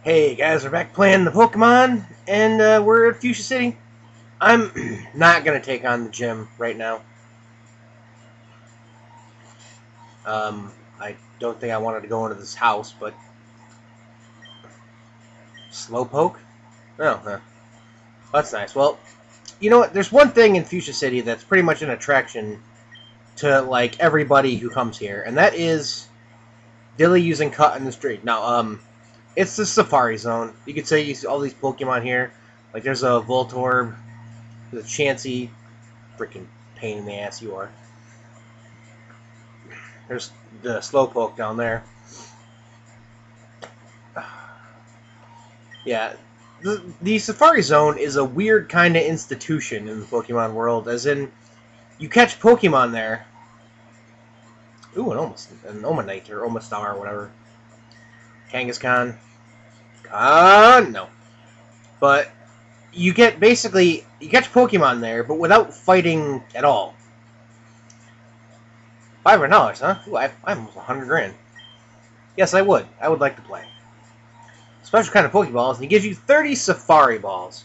Hey guys, we're back playing the Pokemon, and we're at Fuchsia City. I'm not gonna take on the gym right now. I don't think I wanted to go into this house, but Slowpoke? Oh, that's nice. Well, you know what? There's one thing in Fuchsia City that's pretty much an attraction to like everybody who comes here, and that is Dilly using Cut in the street. Now, it's the Safari Zone. You could say you see all these Pokemon here. Like there's a Voltorb, there's a Chansey. Freaking pain in the ass you are. There's the Slowpoke down there. Yeah, the Safari Zone is a weird kind of institution in the Pokemon world, as in, you catch Pokemon there. Ooh, an Omanite, or Omastar, or whatever. Kangaskhan. No. But, you catch Pokemon there, but without fighting at all. $500, huh? Ooh, I have almost 100 grand. Yes, I would. I would like to play. Special kind of Pokeballs, and he gives you 30 Safari Balls.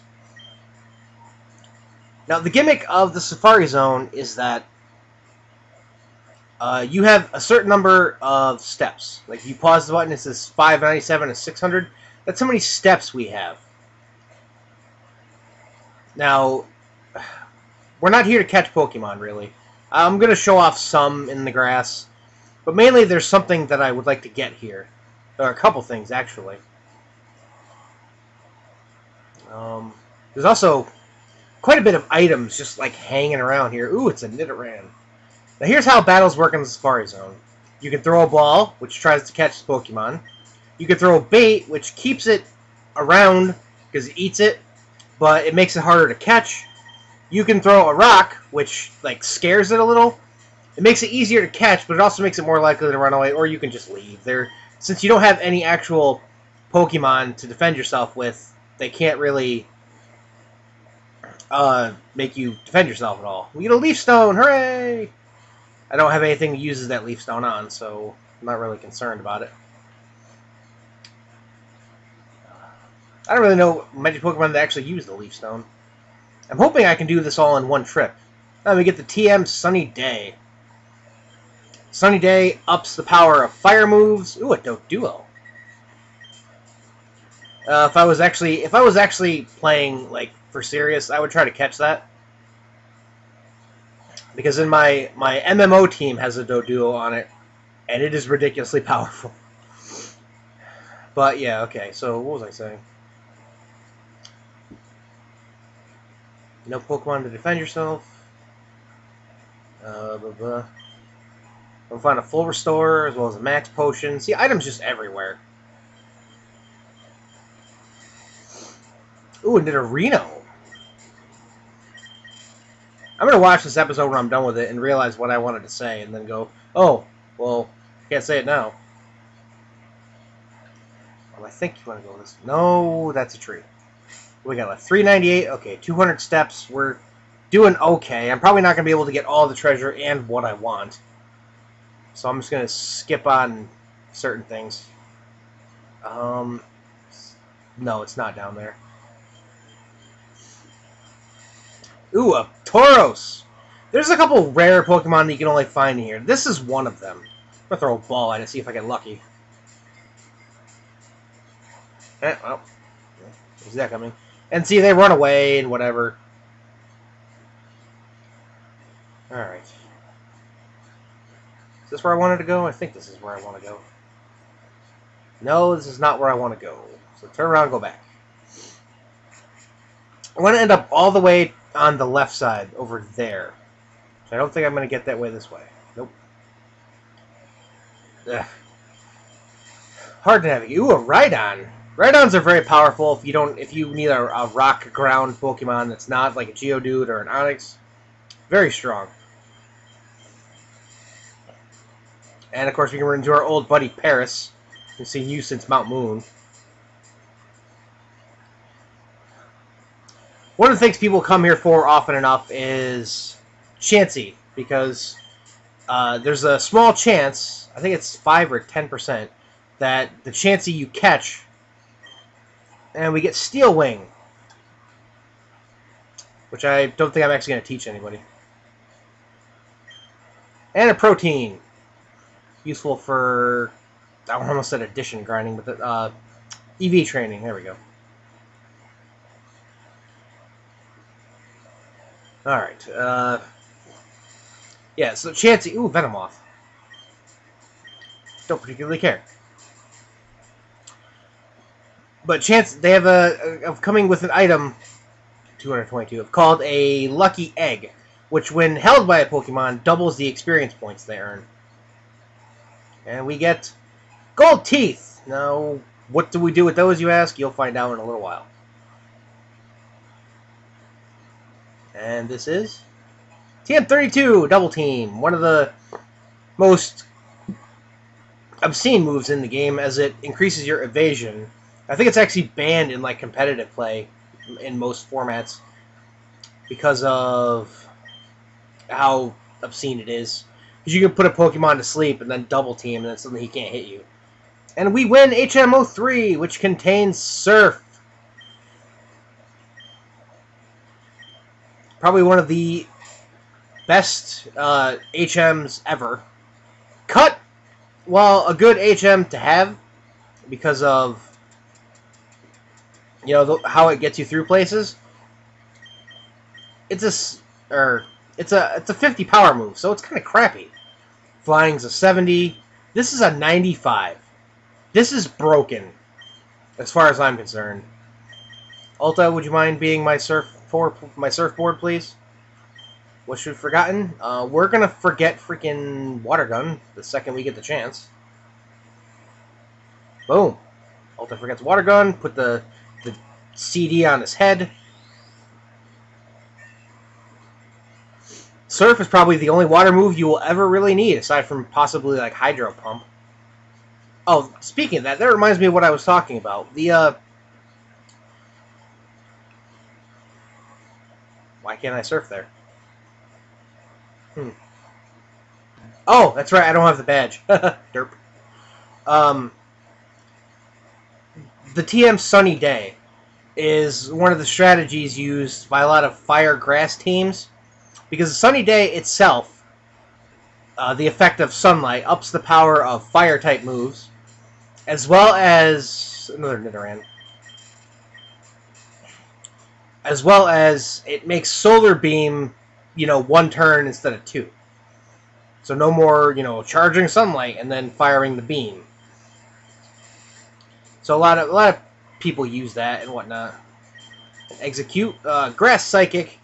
Now, the gimmick of the Safari Zone is that you have a certain number of steps. Like, if you pause the button, it says 597 to 600. That's how many steps we have. Now, we're not here to catch Pokemon, really. I'm going to show off some in the grass, but mainly there's something that I would like to get here. There are a couple things, actually. There's also quite a bit of items just like hanging around here. Ooh, it's a Nidoran. Now here's how battles work in the Safari Zone. You can throw a ball, which tries to catch the Pokemon. You can throw a bait, which keeps it around because it eats it, but it makes it harder to catch. You can throw a rock, which like scares it a little. It makes it easier to catch, but it also makes it more likely to run away, or you can just leave. Since you don't have any actual Pokemon to defend yourself with, they can't really make you defend yourself at all. We get a Leaf Stone! Hooray! I don't have anything that uses that Leaf Stone on, so I'm not really concerned about it. I don't really know many Pokemon that actually use the Leaf Stone. I'm hoping I can do this all in one trip. Now we get the TM Sunny Day. Sunny Day ups the power of fire moves. Ooh, a Doduo. If I was actually playing like for serious, I would try to catch that. Because in my MMO team has a Doduo on it, and it is ridiculously powerful. But yeah, okay. So what was I saying? No Pokemon to defend yourself. We'll find a full restore as well as a max potion. See, items just everywhere. Ooh, and did a Reno. I'm going to watch this episode when I'm done with it and realize what I wanted to say and then go, oh, well, can't say it now. Well, I think you want to go this. No, that's a tree. We got like 398. Okay, 200 steps. We're doing okay. I'm probably not going to be able to get all the treasure and what I want. So I'm just going to skip on certain things. No, it's not down there. Ooh, a Tauros! There's a couple rare Pokemon that you can only find here. This is one of them. I'm going to throw a ball at it, see if I get lucky. Well, is that coming? And see, they run away and whatever. Alright. Is this where I wanted to go? I think this is where I want to go. No, this is not where I want to go. So turn around and go back. I want to end up all the way on the left side, over there. So I don't think I'm going to get that way this way. Nope. Ugh. Hard to navigate. Ooh, a Rhydon. Rhydons are very powerful if you need a rock ground Pokemon that's not like a Geodude or an Onix. Very strong. And of course we can run into our old buddy Paris. We've seen you since Mount Moon. One of the things people come here for often enough is Chansey, because there's a small chance, I think it's 5 or 10%, that the Chansey you catch And we get Steel Wing, which I don't think I'm actually going to teach anybody. And a Protein, useful for, I almost said addition grinding, but the EV training. There we go. Alright. Yeah, so Chansey. Ooh, Venomoth. Don't particularly care. But they have coming with an item, 222, called a Lucky Egg, which when held by a Pokemon, doubles the experience points they earn. And we get Gold Teeth. Now, what do we do with those, you ask? You'll find out in a little while. And this is TM32 Double Team, one of the most obscene moves in the game, as it increases your evasion. I think it's actually banned in like competitive play in most formats because of how obscene it is. Because you can put a Pokemon to sleep and then double team, and then suddenly he can't hit you. And we win HM03, which contains Surf. Probably one of the best HMs ever. Cut, well, a good HM to have because of, you know, how it gets you through places. It's a 50 power move, so it's kind of crappy. Flying's a 70. This is a 95. This is broken, as far as I'm concerned. Alta, would you mind being my surfboard, please? What should we have forgotten? We're gonna forget freaking Water Gun the second we get the chance. Boom. Alta forgets Water Gun. Put the CD on his head. Surf is probably the only water move you will ever really need, aside from possibly like Hydro Pump. Oh, speaking of that, that reminds me of what I was talking about. Why can't I surf there? Oh, that's right, I don't have the badge. Derp. The TM Sunny Day is one of the strategies used by a lot of fire grass teams. Because the Sunny Day itself, the effect of sunlight, ups the power of fire-type moves, as well as another Nidoran. As well as it makes Solar Beam, you know, one turn instead of two. So no more, you know, charging sunlight and then firing the beam. So a lot of people use that and whatnot. Execute Grass Psychic.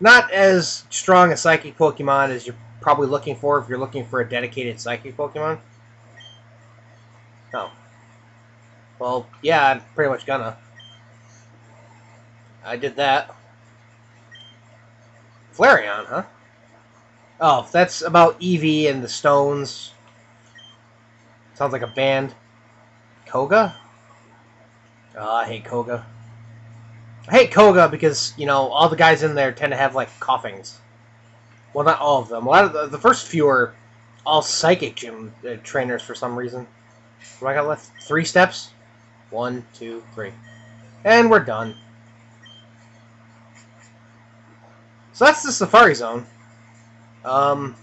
Not as strong a Psychic Pokemon as you're probably looking for if you're looking for a dedicated Psychic Pokemon. Oh. Well, yeah, I'm pretty much gonna. I did that. Flareon, huh? Oh, that's about Eevee and the stones. Sounds like a band. Koga? Oh, I hate Koga. I hate Koga because, you know, all the guys in there tend to have, like, coughings. Well, not all of them. A lot of the first few are all psychic gym trainers for some reason. What do I got left? 3 steps? 1, 2, 3. And we're done. So that's the Safari Zone. I'm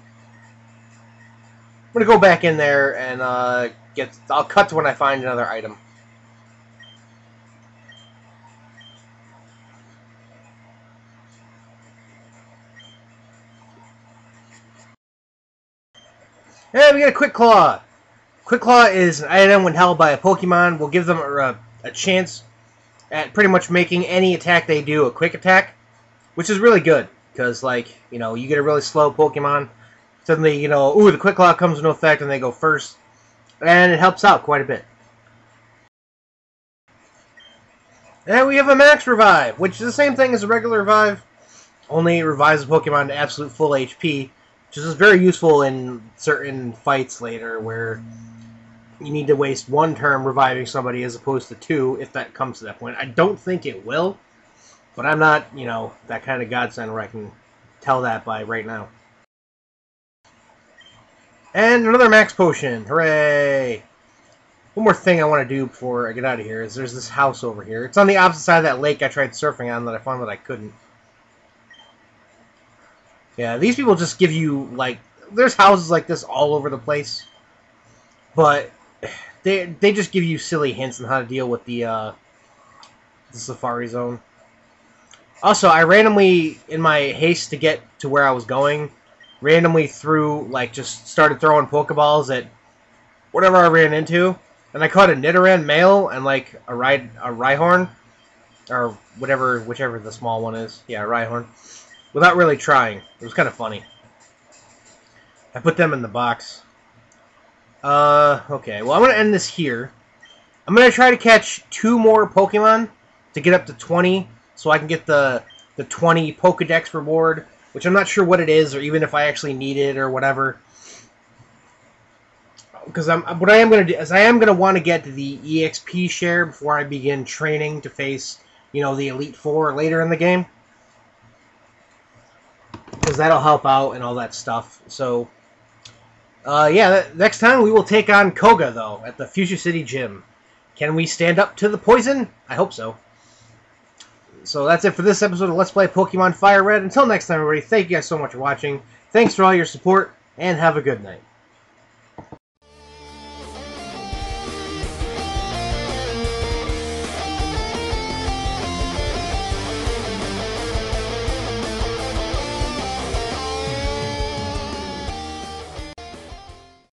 gonna go back in there and I'll cut to when I find another item. And we got a Quick Claw. Quick Claw is an item when held by a Pokemon. Will give them a chance at pretty much making any attack they do a quick attack, which is really good because, like, you know, you get a really slow Pokemon, suddenly, you know, ooh, the Quick Claw comes into effect and they go first, and it helps out quite a bit. And we have a Max Revive, which is the same thing as a regular Revive, only it revives the Pokemon to absolute full HP. Which is very useful in certain fights later where you need to waste 1 turn reviving somebody as opposed to 2 if that comes to that point. I don't think it will, but I'm not, you know, that kind of godsend where I can tell that by right now. And another Max Potion. Hooray! one more thing I want to do before I get out of here is there's this house over here. It's on the opposite side of that lake I tried surfing on that I found that I couldn't. Yeah, these people just give you, like, there's houses like this all over the place. But they just give you silly hints on how to deal with the Safari Zone. Also, I randomly, in my haste to get to where I was going, randomly just started throwing Pokeballs at whatever I ran into. And I caught a Nidoran male and, like, a Rhyhorn. Or whichever the small one is. Yeah, a Rhyhorn. Without really trying. It was kind of funny. I put them in the box. Okay. Well, I'm going to end this here. I'm going to try to catch 2 more Pokemon to get up to 20. So I can get the 20 Pokedex reward. Which I'm not sure what it is, or even if I actually need it, or whatever. Because what I am going to do is I am going to want to get the EXP share before I begin training to face, the Elite Four later in the game. Because that'll help out and all that stuff. So, yeah, next time we will take on Koga, though, at the Fuchsia City gym. Can we stand up to the poison? I hope so. So that's it for this episode of Let's Play Pokemon Fire Red. Until next time, everybody, thank you guys so much for watching. Thanks for all your support, and have a good night.